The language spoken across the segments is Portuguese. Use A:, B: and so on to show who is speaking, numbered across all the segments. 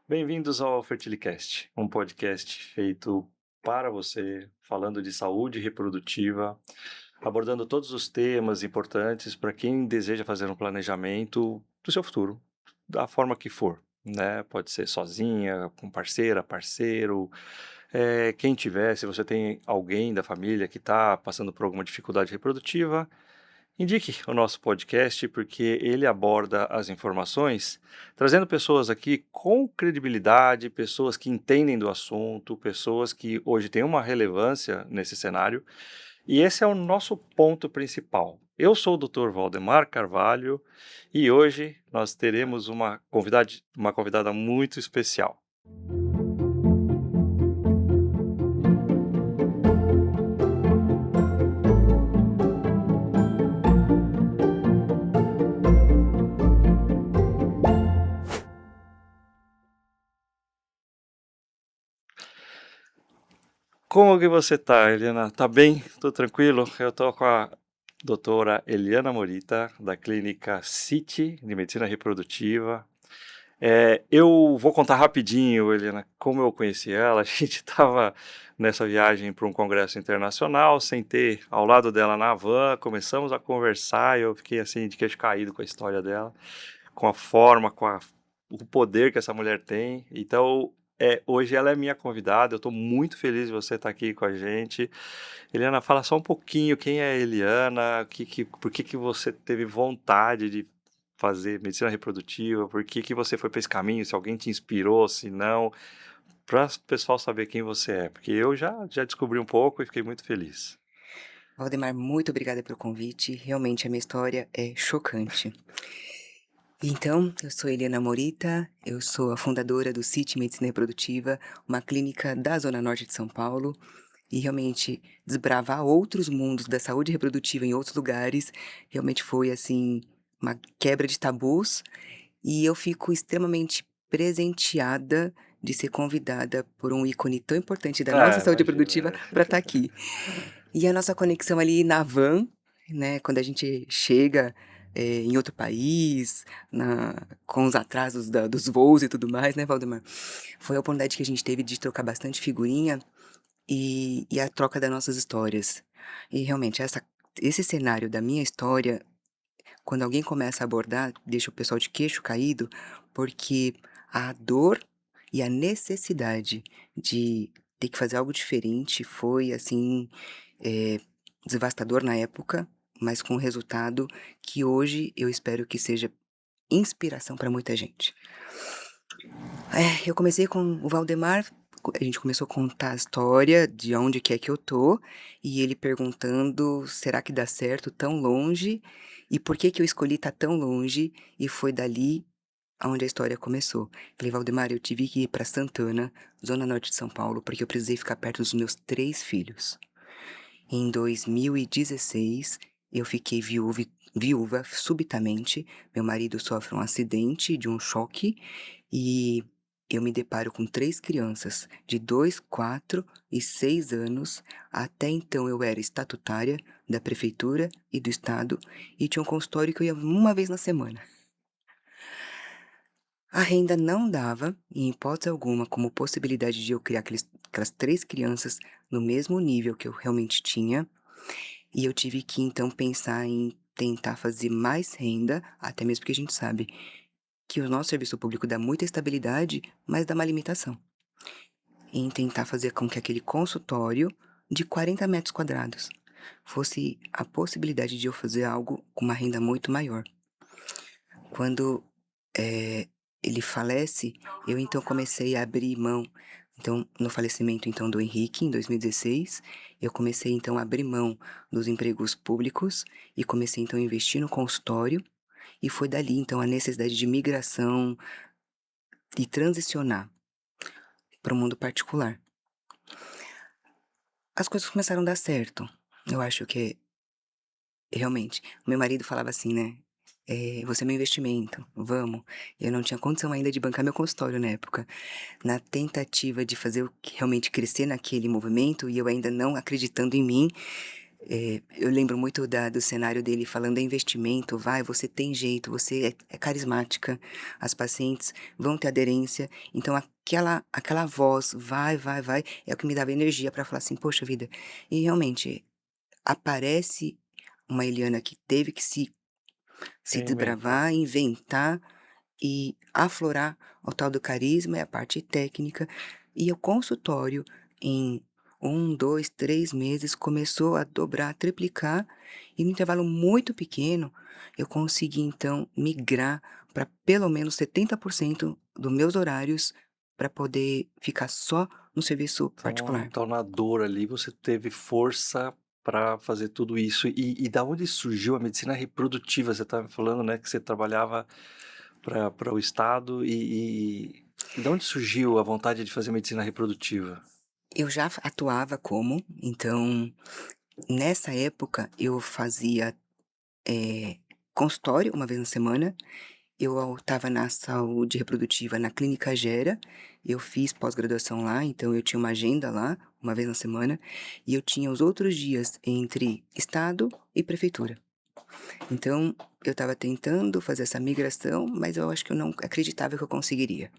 A: Bem-vindos ao Fertilicast, um podcast feito para você, falando de saúde reprodutiva, abordando todos os temas importantes para quem deseja fazer um planejamento do seu futuro, da forma que for, né? Pode ser sozinha, com parceira, parceiro, quem tiver, se você tem alguém da família que está passando por alguma dificuldade reprodutiva, indique o nosso podcast porque ele aborda as informações, trazendo pessoas aqui com credibilidade, pessoas que entendem do assunto, pessoas que hoje têm uma relevância nesse cenário, e esse é o nosso ponto principal. Eu sou o Dr. Valdemar Carvalho e hoje nós teremos uma convidada muito especial. Como que você tá, Eliana? Tá bem? Tudo tranquilo? Eu tô com a doutora Eliana Morita, da clínica City, de Medicina Reprodutiva. Eu vou contar rapidinho, Eliana, como eu conheci ela. A gente estava nessa viagem para um congresso internacional, sentei ao lado dela na van, começamos a conversar e eu fiquei assim de queixo caído com a história dela, com a forma, o poder que essa mulher tem. Então, hoje ela é minha convidada, eu estou muito feliz de você estar aqui com a gente. Eliana, fala só um pouquinho quem é a Eliana, por que você teve vontade de fazer medicina reprodutiva, por que você foi para esse caminho, se alguém te inspirou, se não, para o pessoal saber quem você é, porque eu já descobri um pouco e fiquei muito feliz.
B: Valdemar, muito obrigada pelo convite. Realmente a minha história é chocante. Então, eu sou Eliana Morita, eu sou a fundadora do CIT Medicina Reprodutiva, uma clínica da Zona Norte de São Paulo, e realmente desbravar outros mundos da saúde reprodutiva em outros lugares, realmente foi assim uma quebra de tabus, e eu fico extremamente presenteada de ser convidada por um ícone tão importante da nossa saúde reprodutiva
A: Imagina.
B: para estar aqui. E a nossa conexão ali na van, né, quando a gente chega, em outro país, com os atrasos dos voos e tudo mais, né, Valdemar, foi a oportunidade que a gente teve de trocar bastante figurinha e a troca das nossas histórias. E realmente esse cenário da minha história, quando alguém começa a abordar, deixa o pessoal de queixo caído, porque a dor e a necessidade de ter que fazer algo diferente foi, assim, eh, devastador na época, mas com resultado que hoje eu espero que seja inspiração para muita gente. Eu comecei com o Valdemar, a gente começou a contar a história de onde que é que eu tô, e ele perguntando: "Será que dá certo tão longe? E por que que eu escolhi estar tão longe?" E foi dali aonde a história começou. Falei: "Valdemar, eu tive que ir para Santana, zona norte de São Paulo, porque eu precisei ficar perto dos meus 3 filhos." Em 2016, eu fiquei viúva subitamente. Meu marido sofre um acidente de um choque e eu me deparo com 3 crianças de 2, 4 e 6 anos. Até então eu era estatutária da prefeitura e do estado e tinha um consultório que eu ia uma vez na semana. A renda não dava, em hipótese alguma, como possibilidade de eu criar aquelas 3 crianças no mesmo nível que eu realmente tinha. E eu tive que então pensar em tentar fazer mais renda, até mesmo porque a gente sabe que o nosso serviço público dá muita estabilidade, mas dá uma limitação. Em tentar fazer com que aquele consultório de 40 metros quadrados fosse a possibilidade de eu fazer algo com uma renda muito maior. Quando, ele falece, eu então comecei a abrir mão. Então, no falecimento então do Henrique, em 2016, eu comecei então a abrir mão dos empregos públicos e comecei então a investir no consultório, e foi dali então a necessidade de migração e transicionar para o mundo particular. As coisas começaram a dar certo. Eu acho que realmente, meu marido falava assim, né: "Você é meu investimento, vamos." Eu não tinha condição ainda de bancar meu consultório na época. Na tentativa de fazer o que realmente crescer naquele movimento e eu ainda não acreditando em mim, Eu lembro muito do cenário dele falando: "É investimento, vai, você tem jeito, você é carismática, as pacientes vão ter aderência", então aquela voz: "Vai, vai, vai", é o que me dava energia para falar assim: "Poxa vida", e realmente aparece uma Eliana que teve que se
A: Reinventar.
B: desbravar, inventar e aflorar o tal do carisma e a parte técnica, e o consultório em 1, 2, 3 meses começou a dobrar, triplicar, e no intervalo muito pequeno, eu consegui então migrar para pelo menos 70% dos meus horários para poder ficar só no serviço particular.
A: Então na dor ali você teve força para fazer tudo isso. E da onde surgiu a medicina reprodutiva? Você estava me falando, né, que você trabalhava para o estado e da onde surgiu a vontade de fazer medicina reprodutiva?
B: Eu já atuava como, então, nessa época eu fazia, consultório uma vez na semana. Eu estava na saúde reprodutiva na Clínica Gera, eu fiz pós-graduação lá, então eu tinha uma agenda lá, uma vez na semana, e eu tinha os outros dias entre estado e prefeitura. Então, eu estava tentando fazer essa migração, mas eu acho que eu não acreditava que eu conseguiria.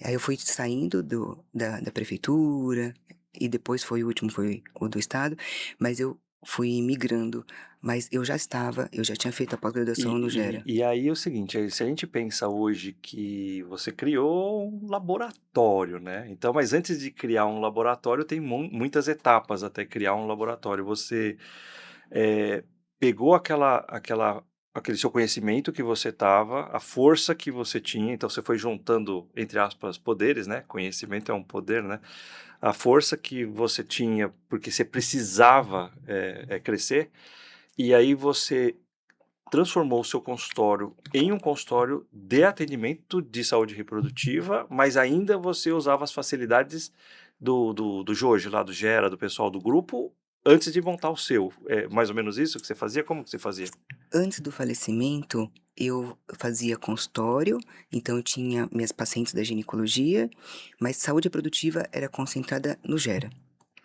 B: Aí eu fui saindo da prefeitura, e depois foi o último, foi o do estado, mas eu fui migrando, mas eu já tinha feito a pós-graduação no Gera.
A: E aí é o seguinte, se a gente pensa hoje que você criou um laboratório, né, então mas antes de criar um laboratório tem muitas etapas até criar um laboratório. Você, eh, pegou aquele seu conhecimento que você estava, a força que você tinha, então você foi juntando, entre aspas, "poderes", né, conhecimento é um poder, né, a força que você tinha, porque você precisava, crescer, e aí você transformou o seu consultório em um consultório de atendimento de saúde reprodutiva, mas ainda você usava as facilidades do Jojo, lá do Gera, do pessoal do grupo, antes de montar o seu. É mais ou menos isso que você fazia? Como que você fazia?
B: Antes do falecimento, eu fazia consultório, então eu tinha minhas pacientes da ginecologia, mas saúde reprodutiva era concentrada no Gera,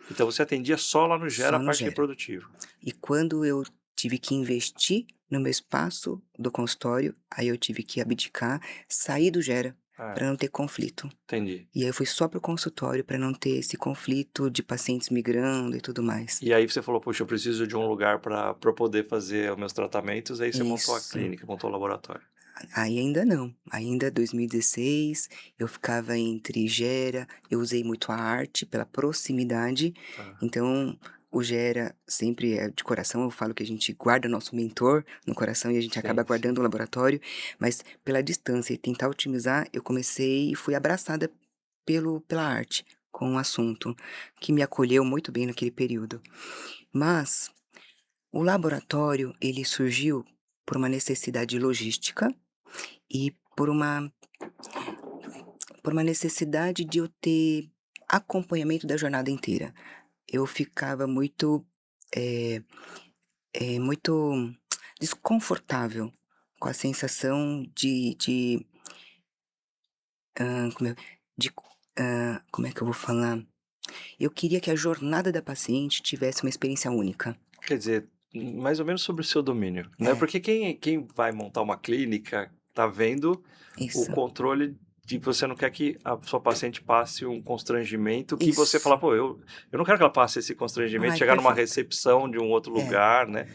A: Então você atendia só lá no Gera a
B: só no
A: parte
B: Gera.
A: reprodutiva.
B: E quando eu tive que investir no meu espaço do consultório, aí eu tive que abdicar, sair do Gera,
A: É,
B: para não ter conflito.
A: entendi.
B: E aí eu fui só para o consultório para não ter esse conflito de pacientes migrando e tudo mais.
A: E aí você falou: "Puxa, eu preciso de um lugar para pra poder fazer os meus tratamentos", aí você montou a
B: Isso.
A: clínica, montou o laboratório.
B: Aí ainda não, ainda 2016, eu ficava entre Gera, eu usei muito a arte pela proximidade,
A: Tá.
B: então o Gera sempre é de coração, eu falo que a gente guarda nosso mentor no coração e a gente acaba
A: Sim,
B: guardando o
A: sim.
B: laboratório, mas pela distância e tentar otimizar, eu comecei e fui abraçada pela arte, com o assunto, que me acolheu muito bem naquele período. Mas o laboratório, ele surgiu por uma necessidade logística e por uma necessidade de eu ter acompanhamento da jornada inteira. Eu ficava muito, eh muito desconfortável com a sensação hã, como é de como é que eu vou falar? Eu queria que a jornada da paciente tivesse uma experiência única.
A: Quer dizer, mais ou menos sobre o seu domínio, né,
B: É,
A: porque quem vai montar uma clínica tá vendo o
B: isso,
A: controle de que você não quer que a sua paciente passe um constrangimento que você fala:
B: isso.
A: "Pô, eu não quero que ela passe esse constrangimento,
B: Ai,
A: chegar numa
B: perfeito.
A: recepção de um outro
B: É,
A: lugar", né.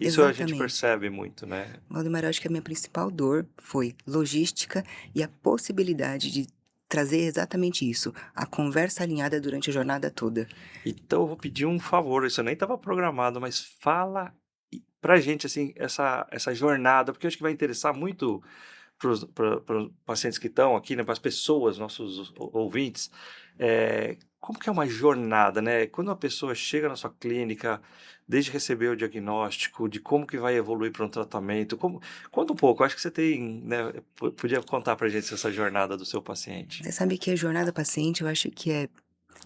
A: Isso a gente
B: exatamente.
A: percebe muito, né.
B: Valdemar, eu acho que a minha principal dor foi logística e a possibilidade de trazer exatamente isso, a conversa alinhada durante a jornada toda.
A: Então eu vou pedir um favor, isso nem estava programado, mas fala pra gente, assim, essa jornada, porque eu acho que vai interessar muito para os pacientes que estão aqui, né, para as pessoas, nossos ouvintes, como que é uma jornada, né? Quando uma pessoa chega na sua clínica, desde receber o diagnóstico, de como que vai evoluir para um tratamento, conta um pouco, acho que você tem, né, podia contar pra gente essa jornada do seu paciente.
B: Você sabe que a jornada paciente eu acho que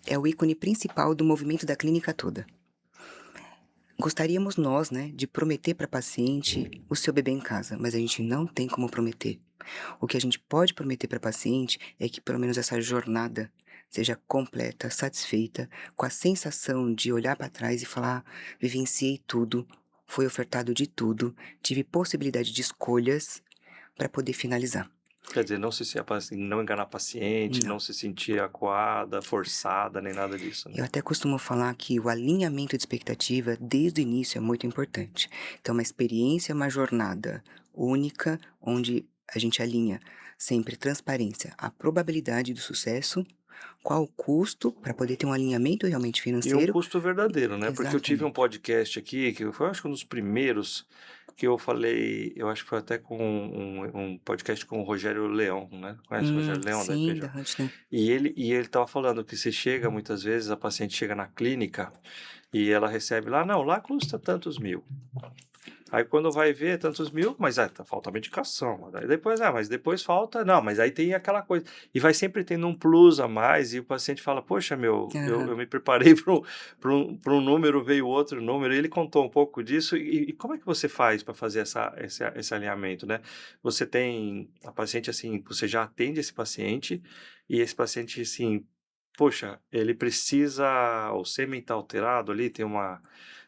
B: é o ícone principal do movimento da clínica toda. Gostaríamos nós, né, de prometer para a paciente o seu bebê em casa, mas a gente não tem como prometer. O que a gente pode prometer para a paciente é que pelo menos essa jornada seja completa, satisfeita, com a sensação de olhar para trás e falar: "Vivenciei tudo, foi ofertado de tudo, tive possibilidade de escolhas para poder finalizar".
A: Quer dizer, não se assim, não enganar paciente,
B: Não.
A: não se sentir acuada, forçada, nem nada disso, né?
B: Eu até costumo falar que o alinhamento de expectativa desde o início é muito importante. Então, uma experiência é uma jornada única, onde a gente alinha sempre transparência, a probabilidade do sucesso, qual o custo para poder ter um alinhamento realmente
A: E um
B: financeiro.
A: custo verdadeiro, né, porque eu tive um
B: Exatamente.
A: podcast aqui, que foi acho que um dos primeiros, que eu falei, eu acho que foi até com um podcast com o Rogério Leão, né, conhece o Rogério Leão da
B: Sim, da
A: IPJ?
B: rotina.
A: E ele estava falando que você chega muitas vezes, a paciente chega na clínica, e ela recebe lá: "Não, lá custa tantos mil". Aí quando vai ver tantos mil, mas tá, falta medicação, aí depois, mas depois falta não, mas aí tem aquela coisa, e vai sempre tendo um plus a mais e o paciente fala: "Poxa meu, eu
B: Aham.
A: eu me preparei para um número, veio outro número", e ele contou um pouco disso, e como é que você faz para fazer esse alinhamento, né? Você tem a paciente, assim, você já atende esse paciente, e esse paciente, assim, poxa, ele precisa, o sêmen tá alterado ali, tem uma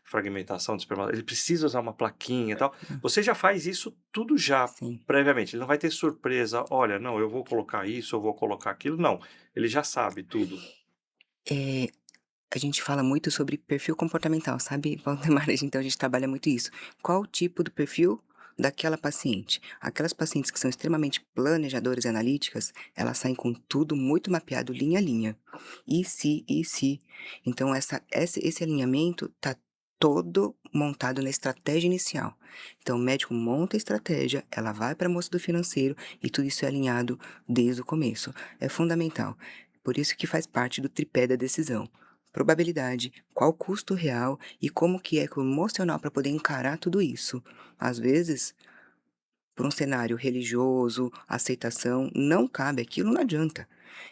A: fragmentação do espermatozoide, ele precisa usar uma plaquinha e tal.
B: Hum,
A: Você já faz isso tudo já
B: sim.
A: previamente, ele não vai ter surpresa: "Olha, não, eu vou colocar isso, eu vou colocar aquilo", não, ele já sabe tudo.
B: Eh, a gente fala muito sobre perfil comportamental, sabe, Valdemar? Então a gente trabalha muito isso. Qual o tipo do perfil daquela paciente? Aquelas pacientes que são extremamente planejadoras e analíticas, elas saem com tudo muito mapeado linha a linha. E se, e se. Então esse alinhamento tá todo montado na estratégia inicial. Então o médico monta a estratégia, ela vai para a moça do financeiro e tudo isso é alinhado desde o começo. É fundamental. Por isso que faz parte do tripé da decisão. Probabilidade, qual o custo real e como que é que o emocional para poder encarar tudo isso. Às vezes, por um cenário religioso, aceitação, não cabe, aquilo não adianta.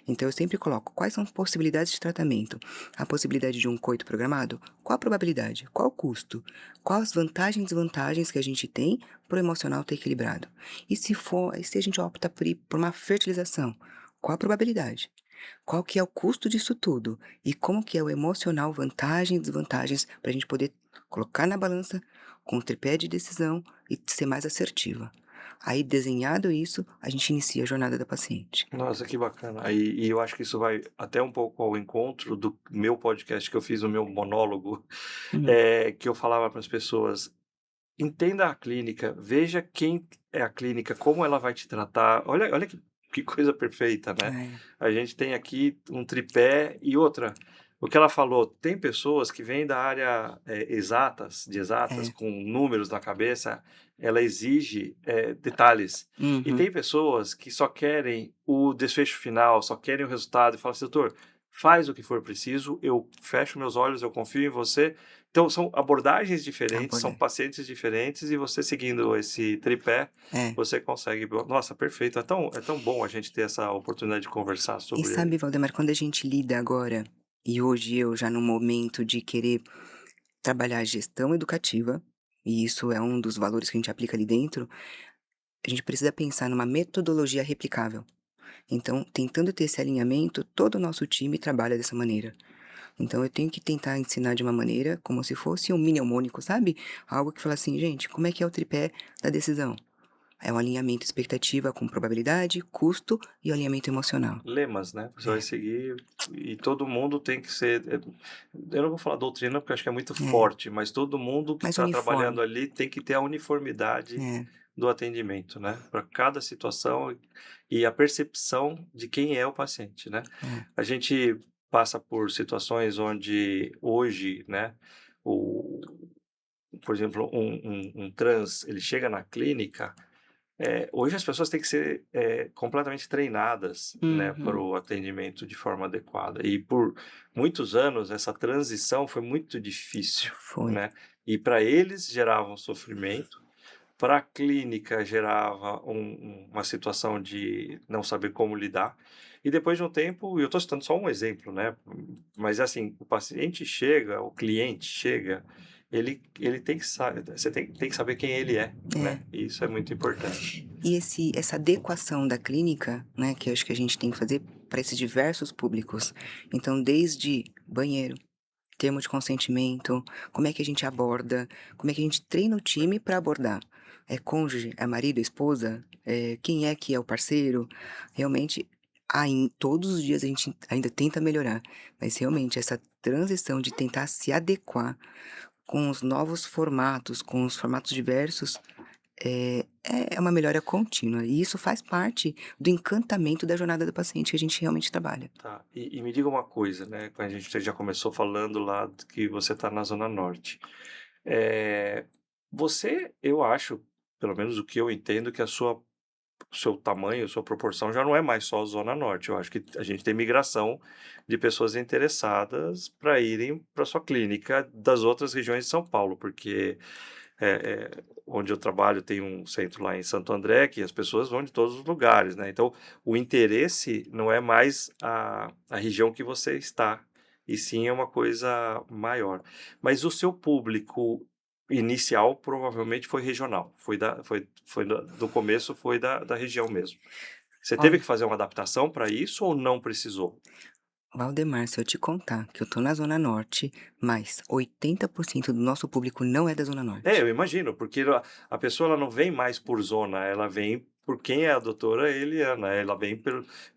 B: Então eu sempre coloco quais são as possibilidades de tratamento. A possibilidade de um coito programado? Qual a probabilidade? Qual o custo? Quais as vantagens e desvantagens que a gente tem para o emocional estar equilibrado? E se a gente opta por ir por uma fertilização? Qual a probabilidade? Qual que é o custo disso tudo? E como que é o emocional, vantagens e desvantagens, para a gente poder colocar na balança com o tripé de decisão e ser mais assertiva. Aí, desenhado isso, a gente inicia a jornada da paciente.
A: Nossa, que bacana. Aí, e eu acho que isso vai até um pouco ao encontro do meu podcast que eu fiz, o meu monólogo,
B: Uhum.
A: que eu falava para as pessoas: entenda a clínica, veja quem é a clínica, como ela vai te tratar. Olha que coisa perfeita, né?
B: É,
A: A gente tem aqui um tripé e outra. O que ela falou, tem pessoas que vêm da área de exatas,
B: é.
A: com números na cabeça, ela exige detalhes. E
B: Uhum.
A: tem pessoas que só querem o desfecho final, só querem o resultado e falam assim: doutor, faz o que for preciso, eu fecho meus olhos, eu confio em você. Então são abordagens diferentes, são
B: Abordagem.
A: pacientes diferentes, e você seguindo esse tripé,
B: É.
A: você consegue. Nossa, perfeito. É tão bom a gente ter essa oportunidade de conversar
B: E
A: sobre.
B: sabe, Valdemar, quando a gente lida agora, e hoje eu já no momento de querer trabalhar a gestão educativa, e isso é um dos valores que a gente aplica ali dentro, a gente precisa pensar numa metodologia replicável. Então, tentando ter esse alinhamento, todo o nosso time trabalha dessa maneira. Então eu tenho que tentar ensinar de uma maneira como se fosse um mnemônico, sabe? Algo que fala assim: "Gente, como é que é o tripé da decisão?". É um alinhamento expectativa com probabilidade, custo e o alinhamento emocional.
A: Lemas, né? Você vai
B: É,
A: seguir, e todo mundo tem que ser. Eu não vou falar doutrina porque eu acho que é muito
B: é,
A: forte, mas todo mundo que
B: mais
A: está
B: uniforme.
A: trabalhando ali tem que ter a uniformidade
B: É,
A: do atendimento, né? Para cada situação, e a percepção de quem é o paciente, né?
B: é.
A: A gente passa por situações onde hoje, né? O, por exemplo, um trans, ele chega na clínica. Hoje as pessoas têm que ser, completamente treinadas, né, para
B: Uhum.
A: o atendimento de forma adequada. E por muitos anos essa transição foi muito difícil,
B: Foi.
A: né. E para eles gerava um sofrimento, para a clínica gerava uma situação de não saber como lidar. E depois de um tempo, e eu estou citando só um exemplo, né, mas assim, o paciente chega, o cliente chega, ele tem que saber, você tem que saber quem ele é,
B: É.
A: né? E isso é muito importante.
B: E essa adequação da clínica, né, que eu acho que a gente tem que fazer para esses diversos públicos. Então, desde banheiro, termo de consentimento, como é que a gente aborda, como é que a gente treina o time para abordar. É cônjuge, é marido, é esposa, quem é que é o parceiro? Realmente, todos os dias a gente ainda tenta melhorar, mas realmente essa transição de tentar se adequar com os novos formatos, com os formatos diversos, é uma melhora contínua, e isso faz parte do encantamento da jornada do paciente que a gente realmente trabalha.
A: Tá. E me diga uma coisa, né? A gente já começou falando lá que você está na Zona Norte. É, você, eu acho, pelo menos o que eu entendo, que o seu tamanho, a sua proporção já não é mais só Zona Norte. Eu acho que a gente tem migração de pessoas interessadas para irem para sua clínica das outras regiões de São Paulo, porque onde eu trabalho tem um centro lá em Santo André que as pessoas vão de todos os lugares, né? Então, o interesse não é mais a região que você está, e sim é uma coisa maior. Mas o seu público inicial provavelmente foi regional, foi do começo foi da região mesmo. Você teve
B: Olha,
A: que fazer uma adaptação para isso ou não precisou?
B: Valdemar, se eu te contar que eu tô na zona norte, mas 80% do nosso público não é da zona
A: É,
B: norte.
A: eu imagino, porque a pessoa ela não vem mais por zona, ela vem por quem é a doutora Eliana, ela vem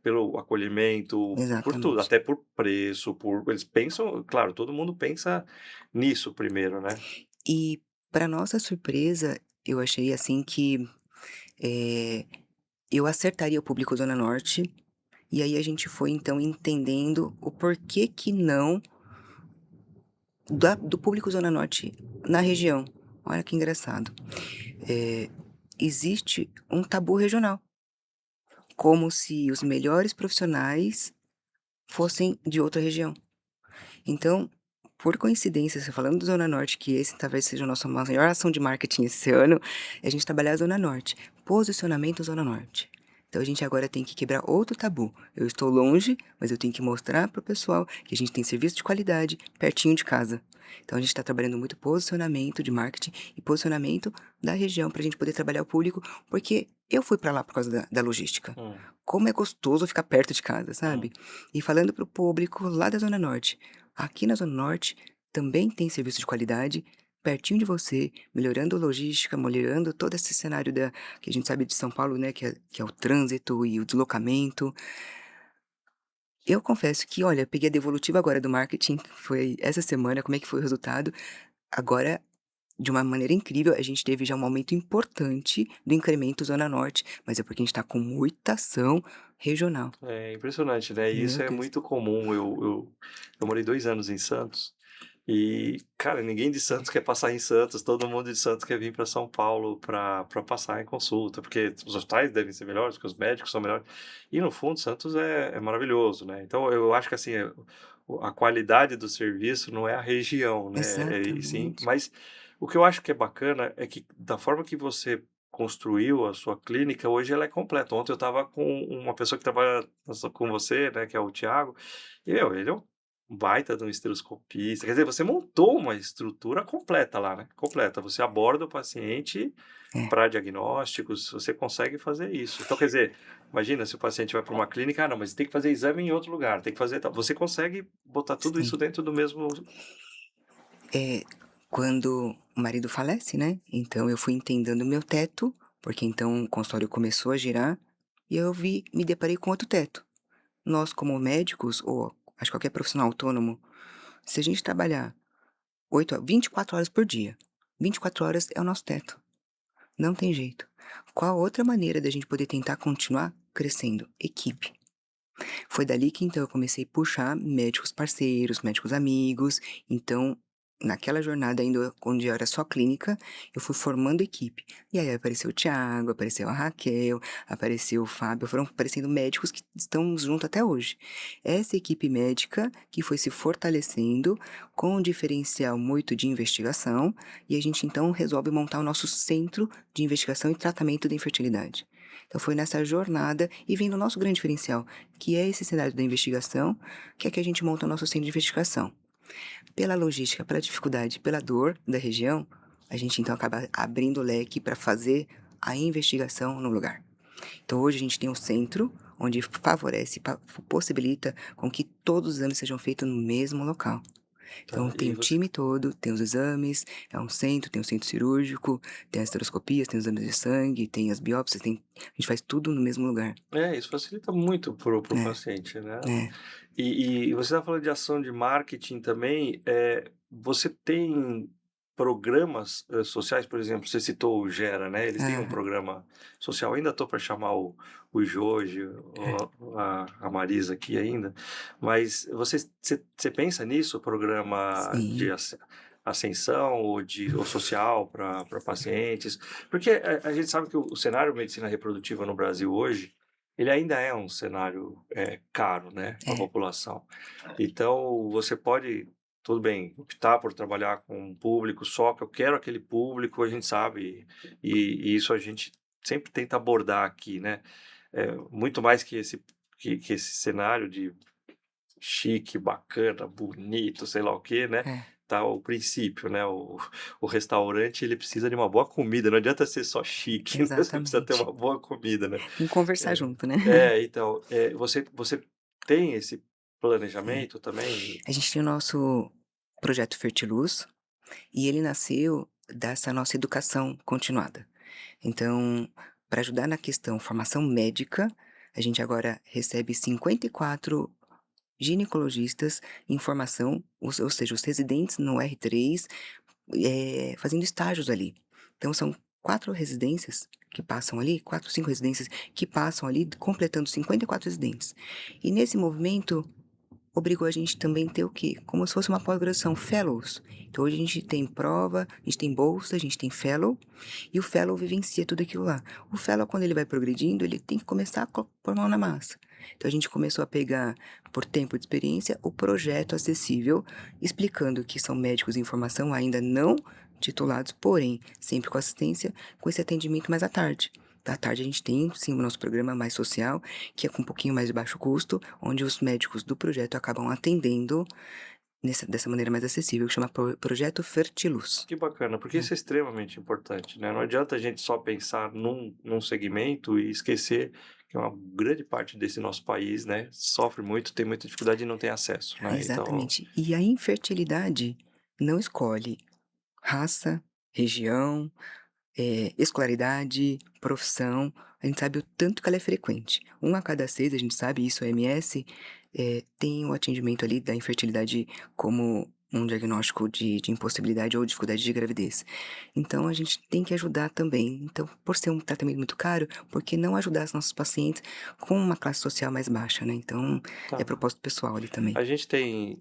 A: pelo acolhimento, por tudo,
B: Exatamente.
A: até por preço, eles pensam, claro, todo mundo pensa nisso primeiro, né.
B: E para nossa surpresa, eu achei assim que, eh, eu acertaria o público zona norte, e aí a gente foi então entendendo o porquê que não do público zona norte na região. Olha que engraçado. Eh, Existe um tabu regional, como se os melhores profissionais fossem de outra região. Então, por coincidência, você falando do Zona Norte, que esse talvez seja a nossa maior ação de marketing esse ano, é a gente trabalhar a Zona Norte. Posicionamento Zona Norte. Então a gente agora tem que quebrar outro tabu. Eu estou longe, mas eu tenho que mostrar para o pessoal que a gente tem serviço de qualidade pertinho de casa. Então a gente está trabalhando muito posicionamento de marketing e posicionamento da região para a gente poder trabalhar o público, porque eu fui para lá por causa da logística.
A: Hum,
B: Como é gostoso ficar perto de casa,
A: hum.
B: sabe? E falando para o público lá da Zona Norte, aqui na Zona Norte também tem serviço de qualidade, pertinho de você, melhorando a logística, melhorando todo esse cenário que a gente sabe de São Paulo, né, que é o trânsito e o deslocamento. Eu confesso que, olha, peguei a devolutiva agora do marketing, foi essa semana, como é que foi o resultado. Agora, de uma maneira incrível, a gente teve já um aumento importante do incremento Zona Norte, mas é porque a gente está com muita ação regional.
A: É impressionante, né, e isso
B: Meu
A: é
B: Deus.
A: muito comum. Eu morei 2 anos em Santos e, cara, ninguém de Santos quer passar em Santos, todo mundo de Santos quer vir para São Paulo para passar em consulta, porque os hospitais devem ser melhores, porque os médicos são melhores, e no fundo Santos é maravilhoso, né. Então eu acho que, assim, a qualidade do serviço não é a região, né, e sim,
B: Exatamente.
A: mas o que eu acho que é bacana é que da forma que você construiu a sua clínica, hoje ela é completa. Ontem eu estava com uma pessoa que trabalha com você, né, que é o Thiago, e, meu, ele é um baita de um estereoscopista. Quer dizer, você montou uma estrutura completa lá, né? Completa. Você aborda o paciente
B: É,
A: para diagnósticos, você consegue fazer isso. Então, quer dizer, imagina se o paciente vai para uma clínica, ah, não, mas tem que fazer exame em outro lugar, tem que fazer tal. Você consegue botar tudo
B: sim.
A: isso dentro do mesmo.
B: É, quando o marido falece, né, então eu fui entendendo o meu teto, porque então o consultório começou a girar, e eu me deparei com outro teto. Nós como médicos, ou acho que qualquer profissional autônomo, se a gente trabalhar 24 horas por dia, 24 horas é o nosso teto, não tem jeito. Qual outra maneira da gente poder tentar continuar crescendo? Equipe. Foi dali que então eu comecei a puxar médicos parceiros, médicos amigos, então naquela jornada ainda onde eu era só clínica, eu fui formando equipe. E aí apareceu o Thiago, apareceu a Raquel, apareceu o Fábio, foram aparecendo médicos que estão junto até hoje. Essa equipe médica que foi se fortalecendo com um diferencial muito de investigação, e a gente então resolve montar o nosso centro de investigação e tratamento da infertilidade. Então foi nessa jornada e vendo o nosso grande diferencial, que é esse cenário da investigação, que é que a gente monta o nosso centro de investigação. Pela logística, pela dificuldade, pela dor da região, a gente então acaba abrindo o leque para fazer a investigação no lugar. Então hoje a gente tem um centro onde favorece, possibilita com que todos os exames sejam feitos no mesmo local. Então
A: Tá,
B: tem
A: e
B: o
A: você
B: time todo, tem os exames, é um centro, tem o centro cirúrgico, tem as esteroscopias, tem os exames de sangue, tem as biópsias, a gente faz tudo no mesmo lugar.
A: isso facilita muito pro
B: É,
A: paciente, né.
B: é,
A: E você estava falando de ação de marketing também, você tem programas, sociais, por exemplo, você citou o Gera, né, eles têm um
B: aham,
A: programa social, ainda estou para chamar o Jorge,
B: é,
A: a Marisa aqui ainda, mas você pensa nisso, programa de
B: sim,
A: ascensão ou social para pacientes? Porque a gente sabe que o cenário de medicina reprodutiva no Brasil hoje, ele ainda é um cenário, caro, né, para a
B: é,
A: população. Então você pode, tudo bem, optar por trabalhar com um público só, que eu quero aquele público, a gente sabe, e isso a gente sempre tenta abordar aqui, né. Muito mais que esse cenário de chique, bacana, bonito, sei lá o quê, né,
B: é,
A: tá o princípio, né, o restaurante ele precisa de uma boa comida, não adianta ser só chique, né, você precisa ter
B: exatamente.
A: uma boa comida, né.
B: Tem que conversar
A: É,
B: junto, né.
A: então, você tem esse
B: É.
A: planejamento também?
B: A gente tem o nosso projeto Fertiluz, e ele nasceu dessa nossa educação continuada. Então, para ajudar na questão formação médica, a gente agora recebe 54 ginecologistas em formação, ou seja, os residentes no R3, fazendo estágios ali. Então são 4 residências que passam ali, 4, 5 residências que passam ali, completando 54 residentes. E nesse movimento obrigou a gente também ter o quê? Como se fosse uma pós-graduação, fellows. Então hoje a gente tem prova, a gente tem bolsa, a gente tem fellow, e o fellow vivencia tudo aquilo lá. O fellow, quando ele vai progredindo, ele tem que começar a pôr mão na massa. Então a gente começou a pegar, por tempo de experiência, o projeto acessível, explicando que são médicos em formação ainda não titulados, porém, sempre com assistência, com esse atendimento mais à tarde. À tarde a gente tem, sim, o nosso programa mais social, que é com um pouquinho mais de baixo custo, onde os médicos do projeto acabam atendendo dessa maneira mais acessível, que chama Projeto Fertiluz.
A: Que bacana, porque
B: É,
A: isso é extremamente importante, né, não adianta a gente só pensar num segmento e esquecer que uma grande parte desse nosso país, né, sofre muito, tem muita dificuldade e não tem acesso, né, então
B: exatamente. E a infertilidade não escolhe raça, região, escolaridade, profissão, a gente sabe o tanto que ela é frequente. 1 a cada 6, a gente sabe isso, a OMS, tem o atendimento ali da infertilidade como um diagnóstico de impossibilidade ou dificuldade de gravidez. Então a gente tem que ajudar também. Então, por ser um tratamento muito caro, por que não ajudar os nossos pacientes com uma classe social mais baixa, né? Então, é
A: tá.
B: propósito pessoal ali também.
A: A gente tem,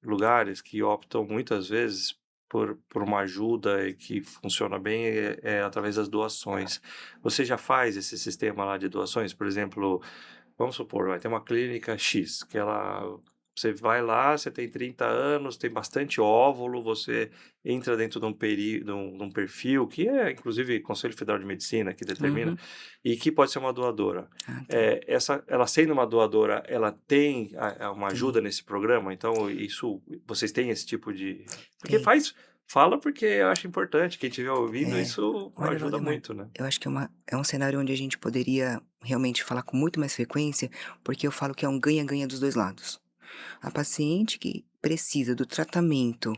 A: lugares que optam muitas vezes por uma ajuda e que funciona bem, através das doações. Você já faz esse sistema lá de doações? Por exemplo, vamos supor, vai ter uma clínica X, que ela você vai lá, você tem 30 anos, tem bastante óvulo, você entra dentro de um perfil que é inclusive Conselho Federal de Medicina que determina,
B: Uhum.
A: e que pode ser uma doadora.
B: Ah, tá.
A: Ela sendo uma doadora, ela tem uma ajuda
B: Tem,
A: nesse programa? Então isso vocês têm esse tipo de porque
B: tem.
A: fala porque eu acho importante, quem estiver ouvindo,
B: É.
A: isso
B: Olha,
A: ajuda
B: Valdemar,
A: muito, né.
B: eu acho que é um cenário onde a gente poderia realmente falar com muito mais frequência, porque eu falo que é um ganha-ganha dos 2 lados. A paciente que precisa do tratamento,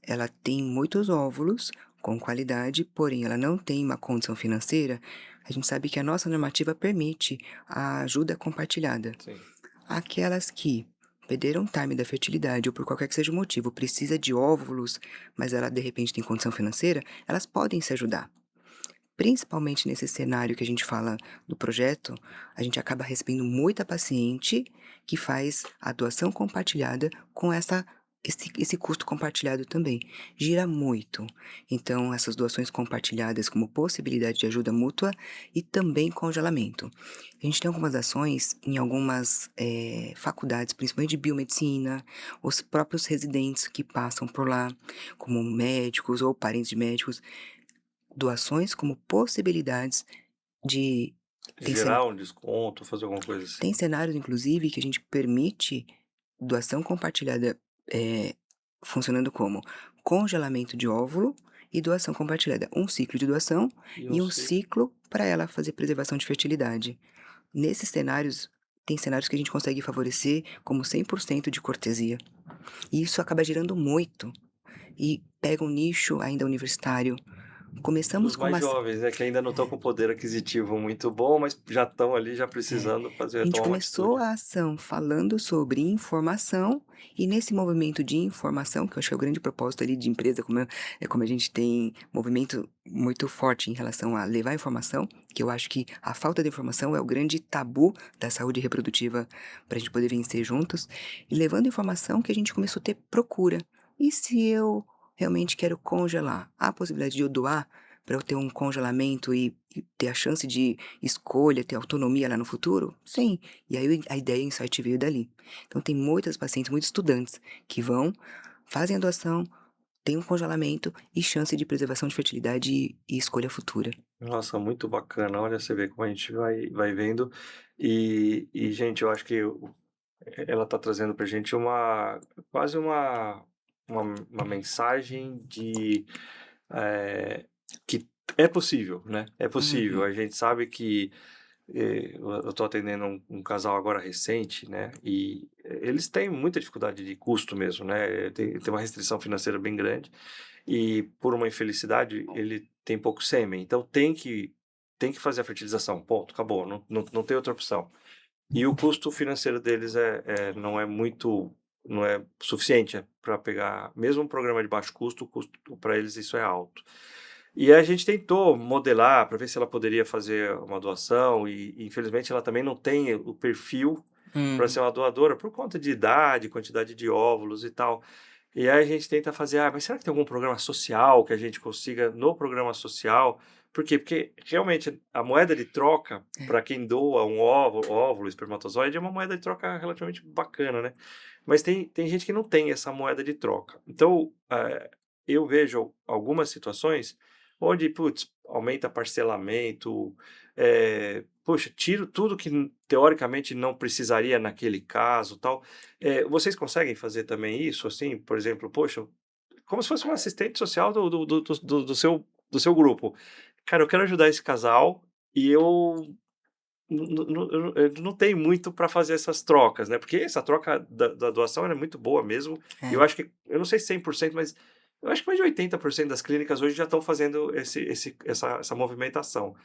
B: ela tem muitos óvulos com qualidade, porém ela não tem uma condição financeira, a gente sabe que a nossa normativa permite a ajuda compartilhada.
A: Sim.
B: Aquelas que perderam o time da fertilidade ou por qualquer que seja o motivo, precisa de óvulos, mas ela de repente tem condição financeira, elas podem se ajudar. Principalmente nesse cenário que a gente fala do projeto, a gente acaba recebendo muita paciente que faz a doação compartilhada com esse custo compartilhado também. Gira muito. Então, essas doações compartilhadas como possibilidade de ajuda mútua e também congelamento. A gente tem algumas ações em algumas faculdades, principalmente de biomedicina, os próprios residentes que passam por lá, como médicos ou parentes de médicos, doações como possibilidades de tem cen
A: Gerar um desconto, fazer alguma coisa
B: tem
A: assim.
B: cenários inclusive que a gente permite doação compartilhada, eh, funcionando como congelamento de óvulo e doação compartilhada. Um ciclo de doação
A: E um
B: e um
A: ciclo.
B: ciclo para ela fazer preservação de fertilidade. Nesses cenários, tem cenários que a gente consegue favorecer como 100% de cortesia. E isso acaba girando muito. E pega um nicho ainda universitário. Começamos
A: Os
B: com
A: mais
B: uma
A: jovens, né, que ainda não estão com poder aquisitivo muito bom, mas já estão ali, já
B: é,
A: precisando
B: a gente
A: tomar uma
B: começou
A: atitude.
B: a ação falando sobre informação, e nesse movimento de informação, que eu acho que é o grande propósito ali de empresa, como a gente tem movimento muito forte em relação a levar informação, que eu acho que a falta de informação é o grande tabu da saúde reprodutiva para a gente poder vencer juntos, e levando informação que a gente começou a ter procura. E se eu realmente quero congelar? Há a possibilidade de eu doar para eu ter um congelamento e ter a chance de escolha, ter autonomia lá no futuro? Sim. E aí a ideia, o insight veio dali. Então tem muitas pacientes, muitos estudantes que vão, fazem a doação, têm um congelamento e chance de preservação de fertilidade e escolha futura.
A: Nossa, muito bacana. Olha, você vê como a gente vai vendo. Gente, eu acho que ela está trazendo para gente quase uma mensagem que é possível, né? É possível.
B: Uhum.
A: A gente sabe que eu estou atendendo um casal agora recente, né? E eles têm muita dificuldade de custo mesmo, né? Tem uma restrição financeira bem grande. E por uma infelicidade, ele tem pouco sêmen, então tem que fazer a fertilização, ponto, acabou, não tem outra opção. E o custo financeiro deles não é suficiente para pegar mesmo um programa de baixo custo, o custo para eles isso é alto. E a gente tentou modelar para ver se ela poderia fazer uma doação e infelizmente ela também não tem o perfil para
B: Hum.
A: ser uma doadora por conta de idade, quantidade de óvulos e tal. E aí a gente tenta fazer, mas será que tem algum programa social que a gente consiga no programa social? Por quê? Porque realmente a moeda de troca
B: É.
A: para quem doa um óvulo, espermatozoide, é uma moeda de troca relativamente bacana, né? Mas tem gente que não tem essa moeda de troca. Então, eu vejo algumas situações onde, putz, aumenta parcelamento, poxa, tiro tudo que teoricamente não precisaria naquele caso, tal. Vocês conseguem fazer também isso, assim? Por exemplo, poxa, como se fosse um assistente social do seu grupo. Cara, eu quero ajudar esse casal e eu não tenho muito para fazer essas trocas, né, porque essa troca da doação ela é muito boa mesmo, e eu
B: É.
A: acho que eu não sei se 100%, mas eu acho que mais de 80% das clínicas hoje já estão fazendo essa movimentação.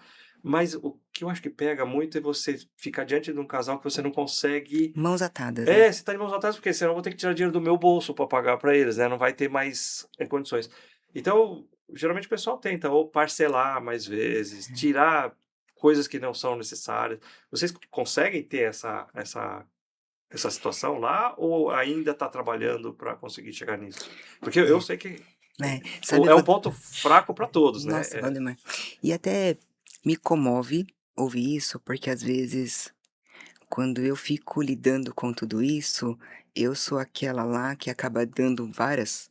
A: Mas o que eu acho que pega muito é você ficar diante de um casal que você não consegue
B: Mãos atadas, né?
A: você tá de mãos atadas, porque senão eu vou ter que tirar dinheiro do meu bolso para pagar para eles, né, não vai ter mais, condições. Então, geralmente o pessoal tenta ou parcelar mais vezes, tirar coisas que não são necessárias. Vocês conseguem ter essa situação lá ou ainda está trabalhando para conseguir chegar nisso? Porque eu
B: É.
A: sei que
B: É. Sabe,
A: é um ponto fraco para todos, né,
B: nossa, Valdemar, e até me comove ouvir isso, porque às vezes, quando eu fico lidando com tudo isso, eu sou aquela lá que acaba dando vários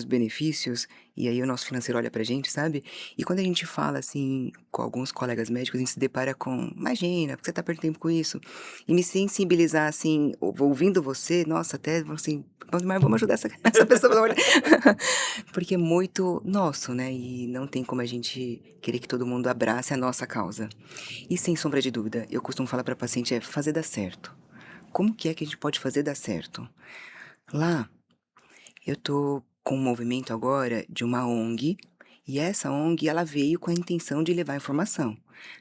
B: benefícios, e aí o nosso financeiro olha pra gente, sabe? E quando a gente fala, assim, com alguns colegas médicos, a gente se depara com: "Imagina, por que você tá perdendo tempo com isso?". E me sensibilizar, assim, ouvindo você, nossa, até assim: "Mas vamos ajudar essa essa pessoa, pelo amor de". Porque é muito nosso, né, e não tem como a gente querer que todo mundo abrace a nossa causa. E sem sombra de dúvida, eu costumo falar para paciente é fazer dar certo. Como que é que a gente pode fazer dar certo? Lá eu tô com um movimento agora de uma ONG, e essa ONG ela veio com a intenção de levar informação.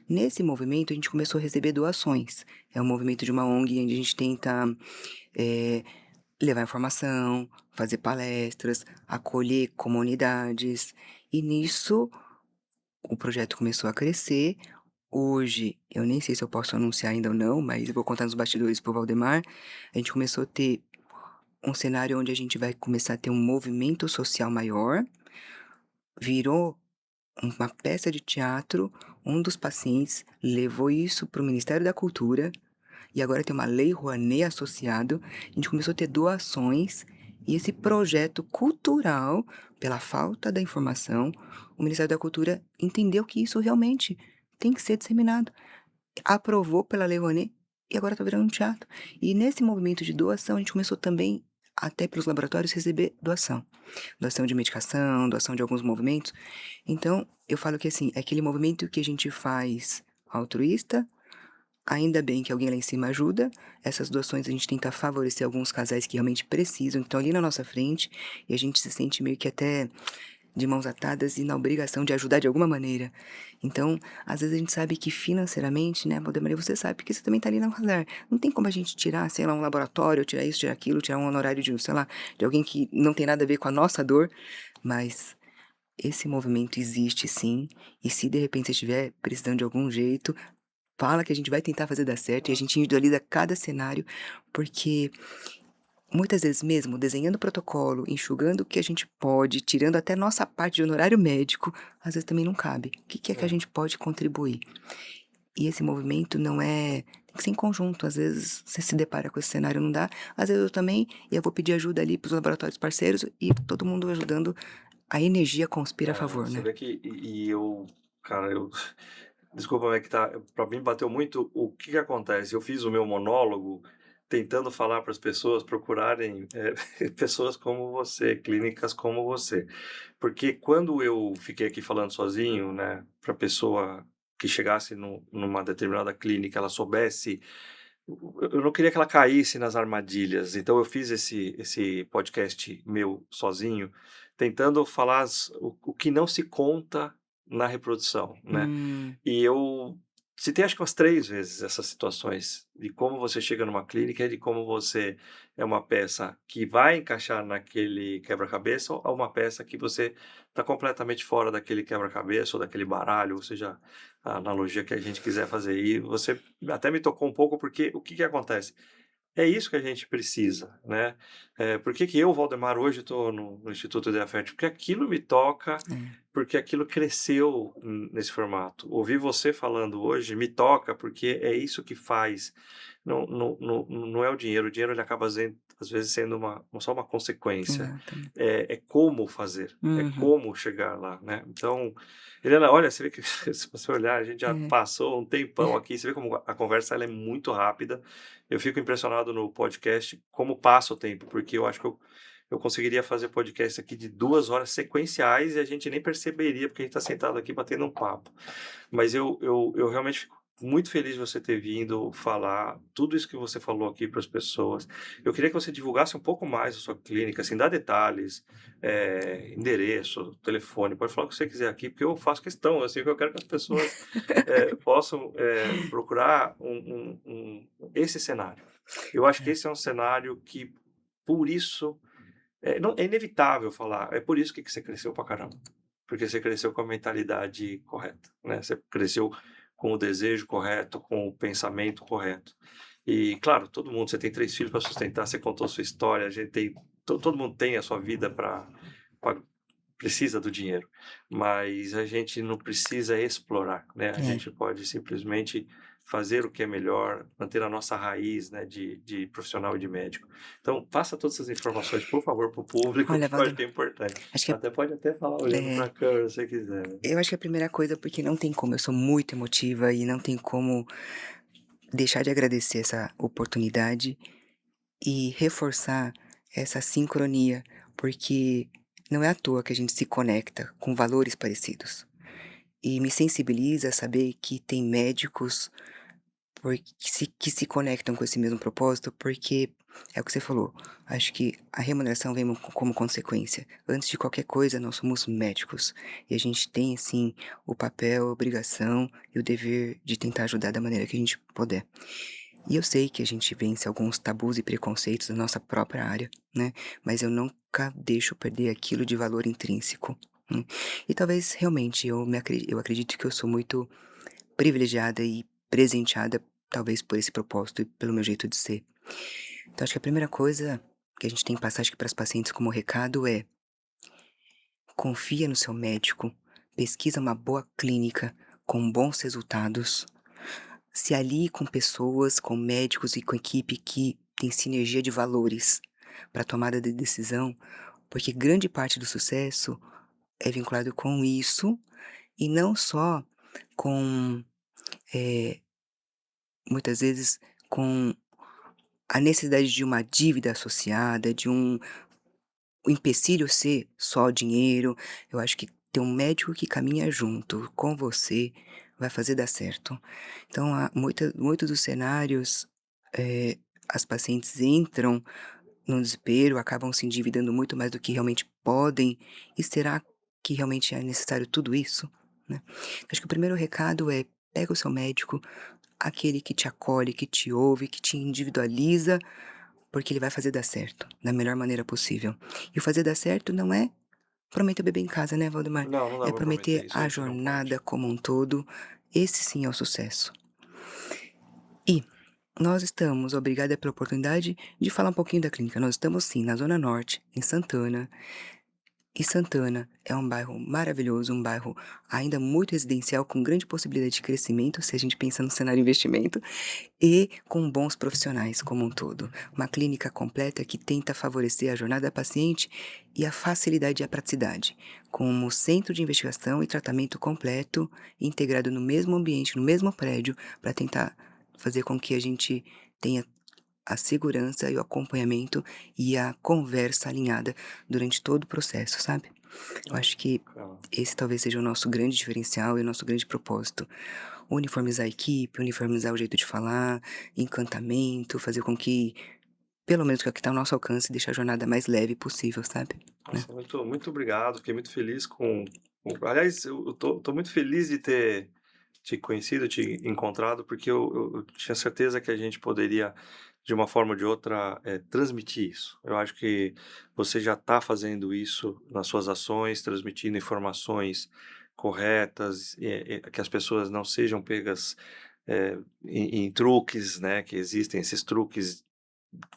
B: Nesse movimento a gente começou a receber doações. É um movimento de uma ONG onde a gente tenta, eh, levar informação, fazer palestras, acolher comunidades, e nisso o projeto começou a crescer. Hoje, eu nem sei se eu posso anunciar ainda ou não, mas eu vou contar nos bastidores para o Valdemar, a gente começou a ter um cenário onde a gente vai começar a ter um movimento social maior, virou uma peça de teatro, um dos pacientes levou isso para o Ministério da Cultura, e agora tem uma Lei Rouanet associado, a gente começou a ter doações, e esse projeto cultural, pela falta da informação, o Ministério da Cultura entendeu que isso realmente tem que ser disseminado. Aprovou pela Lei Rouanet e agora está virando um teatro. E nesse movimento de doação, a gente começou também até pelos laboratórios receber doação. Doação de medicação, doação de alguns movimentos. Então, eu falo que assim, é aquele movimento que a gente faz altruísta, ainda bem que alguém lá em cima ajuda. Essas doações a gente tenta favorecer alguns casais que realmente precisam, que estão ali na nossa frente, e a gente se sente meio que até de mãos atadas e na obrigação de ajudar de alguma maneira. Então, às vezes a gente sabe que financeiramente, né, Valdemaria, você sabe, porque você também tá ali no radar. Não tem como a gente tirar, sei lá, um laboratório, tirar isso, tirar aquilo, tirar um honorário de, sei lá, de alguém que não tem nada a ver com a nossa dor, mas esse movimento existe sim, e se de repente você estiver precisando de algum jeito, fala que a gente vai tentar fazer dar certo e a gente individualiza cada cenário, porque muitas vezes mesmo desenhando o protocolo, enxugando o que a gente pode, tirando até nossa parte de honorário médico, às vezes também não cabe. O que que é que a
A: É.
B: gente pode contribuir? E esse movimento não é, tem que ser em conjunto, às vezes você se depara com esse cenário, não dá, às vezes eu também, e eu vou pedir ajuda ali para os laboratórios parceiros e todo mundo ajudando, a energia conspira a favor,
A: Você
B: né.
A: vê que eu, cara, eu desculpa, mas é que pra mim bateu muito o que que acontece, eu fiz o meu monólogo tentando falar para as pessoas procurarem, pessoas como você, clínicas como você. Porque quando eu fiquei aqui falando sozinho, né, pra pessoa que chegasse numa determinada clínica, ela soubesse, eu não queria que ela caísse nas armadilhas, então eu fiz esse podcast meu sozinho, tentando falar o que não se conta na reprodução, né.
B: Hum,
A: E eu citei acho que umas 3 vezes essas situações, de como você chega numa clínica, de como você é uma peça que vai encaixar naquele quebra-cabeça, ou uma peça que você está completamente fora daquele quebra-cabeça ou daquele baralho, ou seja, a analogia que a gente quiser fazer. E você até me tocou um pouco, porque o que que acontece? É isso que a gente precisa, né. Por que que eu, Valdemar, hoje estou no Instituto Ideia Fértil? Porque aquilo me toca,
B: é,
A: porque aquilo cresceu nesse formato. Ouvir você falando hoje me toca, porque é isso que faz. Não é o dinheiro ele acaba às vezes sendo só uma consequência.
B: exatamente.
A: É como fazer, é
B: Uhum,
A: como chegar lá, né. Então, Helena, olha, você vê que se você olhar, a gente já
B: é,
A: passou um tempão aqui, você vê como a conversa ela é muito rápida. Eu fico impressionado no podcast como passa o tempo, porque eu acho que eu conseguiria fazer podcast aqui de 2 horas sequenciais e a gente nem perceberia, porque a gente está sentado aqui batendo um papo. Mas eu realmente fico muito feliz de você ter vindo falar tudo isso que você falou aqui para as pessoas. Eu queria que você divulgasse um pouco mais a sua clínica, assim, dá detalhes, endereço, telefone, pode falar o que você quiser aqui, porque eu faço questão, assim, que eu quero que as pessoas possam procurar esse cenário. Eu acho que esse é um cenário que, por isso, não, é inevitável falar, é por isso que você cresceu pra caramba, porque você cresceu com a mentalidade correta, né, você cresceu com o desejo correto, com o pensamento correto. E claro, todo mundo, você tem 3 filhos para sustentar, você contou a sua história, a gente tem, todo mundo tem a sua vida para, precisa do dinheiro, mas a gente não precisa explorar, né, a
B: é.
A: gente pode simplesmente fazer o que é melhor, manter a nossa raiz, né, de profissional e de médico. Então, passa todas essas informações, por favor, para o público,
B: Olha,
A: que eu acho
B: Valdem,
A: que é importante.
B: acho que
A: Até pode até falar olhando para a
B: é,
A: câmera, se você quiser, né.
B: eu acho que a primeira coisa, porque não tem como, eu sou muito emotiva e não tem como deixar de agradecer essa oportunidade e reforçar essa sincronia, porque não é à toa que a gente se conecta com valores parecidos. E me sensibiliza a saber que tem médicos que se conectam com esse mesmo propósito, porque é o que você falou, acho que a remuneração vem como consequência. Antes de qualquer coisa, nós somos médicos e a gente tem, assim, o papel, a obrigação e o dever de tentar ajudar da maneira que a gente puder. E eu sei que a gente vence alguns tabus e preconceitos da nossa própria área, né, mas eu nunca deixo perder aquilo de valor intrínseco, E talvez realmente eu acredito que eu sou muito privilegiada e presenteada, talvez por esse propósito e pelo meu jeito de ser. Então acho que a primeira coisa que a gente tem que passar, acho que para as pacientes como recado é: confia no seu médico, pesquisa uma boa clínica com bons resultados, se alie com pessoas, com médicos e com equipe que tem sinergia de valores para tomada de decisão, porque grande parte do sucesso é vinculado com isso e não só com, eh, muitas vezes com a necessidade de uma dívida associada, de o empecilho ser só dinheiro. Eu acho que ter um médico que caminha junto com você vai fazer dar certo. Então, muitos dos cenários, as pacientes entram no desespero, acabam se endividando muito mais do que realmente podem. E será que realmente é necessário tudo isso, né? Acho que o primeiro recado é: pega o seu médico, aquele que te acolhe, que te ouve, que te individualiza, porque ele vai fazer dar certo, da melhor maneira possível. E o fazer dar certo não é prometer beber em casa, né, Valdemar?
A: Não, não dá
B: É
A: para prometer
B: prometer
A: isso, a
B: a
A: gente não pode.
B: jornada como um todo. Esse sim é o sucesso. E nós estamos, obrigada pela oportunidade de falar um pouquinho da clínica. Nós estamos sim na Zona Norte, em Santana. E Santana é um bairro maravilhoso, um bairro ainda muito residencial, com grande possibilidade de crescimento, se a gente pensa no cenário investimento, e com bons profissionais como um todo. Uma clínica completa que tenta favorecer a jornada da paciente e a facilidade e a praticidade, como centro de investigação e tratamento completo, integrado no mesmo ambiente, no mesmo prédio, para tentar fazer com que a gente tenha a segurança e o acompanhamento e a conversa alinhada durante todo o processo, sabe? Eu
A: Ah,
B: acho que
A: bacana.
B: esse talvez seja o nosso grande diferencial e o nosso grande propósito. Uniformizar a equipe, uniformizar o jeito de falar, encantamento, fazer com que, pelo menos que é o que está ao nosso alcance, deixar a jornada mais leve possível, sabe? Né?
A: Nossa, muito obrigado, fiquei muito feliz aliás, eu tô muito feliz de ter te conhecido, te encontrado, porque eu tinha certeza que a gente poderia, de uma forma ou de outra, transmitir isso. Eu acho que você já está fazendo isso nas suas ações, transmitindo informações corretas, que as pessoas não sejam pegas, em truques, né, que existem esses truques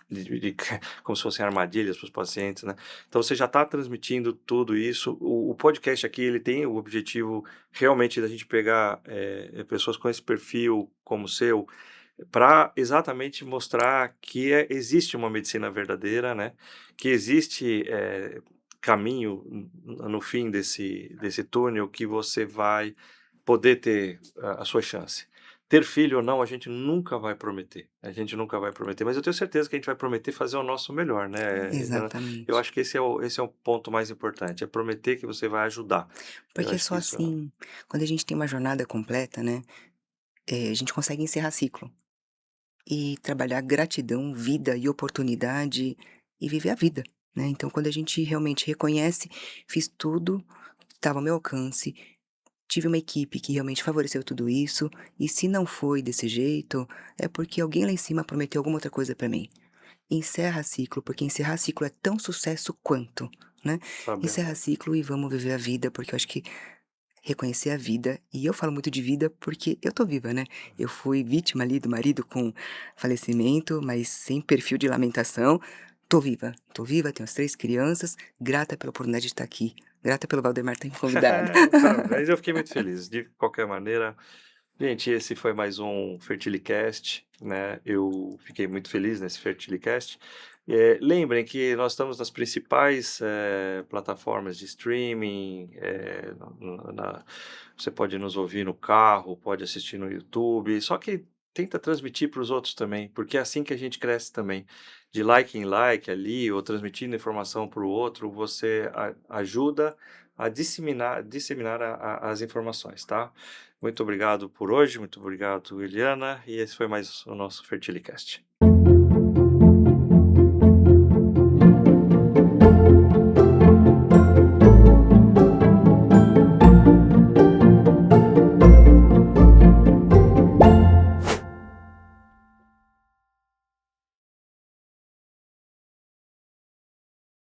A: de como se fossem armadilhas para os pacientes, né. Então você já está transmitindo tudo isso. O podcast aqui, ele tem o objetivo realmente da gente pegar, pessoas com esse perfil como o seu, para exatamente mostrar que existe uma medicina verdadeira, né, que existe, caminho no fim desse túnel, que você vai poder ter a sua chance. Ter filho ou não, a gente nunca vai prometer, a gente nunca vai prometer, mas eu tenho certeza que a gente vai prometer fazer o nosso melhor, né, eu
B: Exatamente.
A: acho que esse é o ponto mais importante, é prometer que você vai ajudar. Eu
B: Porque é
A: acho
B: só
A: que isso
B: assim, quando a gente tem uma jornada completa, né, a gente consegue encerrar ciclo e trabalhar gratidão, vida e oportunidade e viver a vida, né? Então, quando a gente realmente reconhece, fiz tudo que estava ao meu alcance, tive uma equipe que realmente favoreceu tudo isso, e se não foi desse jeito, é porque alguém lá em cima prometeu alguma outra coisa pra mim. Encerra ciclo, porque encerrar ciclo é tão sucesso quanto, né?
A: sabe.
B: Encerra ciclo e vamos viver a vida, porque eu acho que reconhecer a vida, e eu falo muito de vida porque eu tô viva, né. Eu fui vítima ali do marido com falecimento, mas sem perfil de lamentação. Tô viva, tenho as 3 crianças, grata pela oportunidade de estar aqui, grata pelo Valdemar ter me convidado.
A: Parabéns, eu fiquei muito feliz, de qualquer maneira. Gente, esse foi mais um Fertilicast, né, eu fiquei muito feliz nesse Fertilicast. Lembrem que nós estamos nas principais, plataformas de streaming, você pode nos ouvir no carro, pode assistir no YouTube, só que tenta transmitir para os outros também, porque é assim que a gente cresce também. De like em like ali, ou transmitindo informação para o outro, você ajuda a disseminar as informações, tá? Muito obrigado por hoje, muito obrigado, Eliana, e esse foi mais o nosso Fertilicast.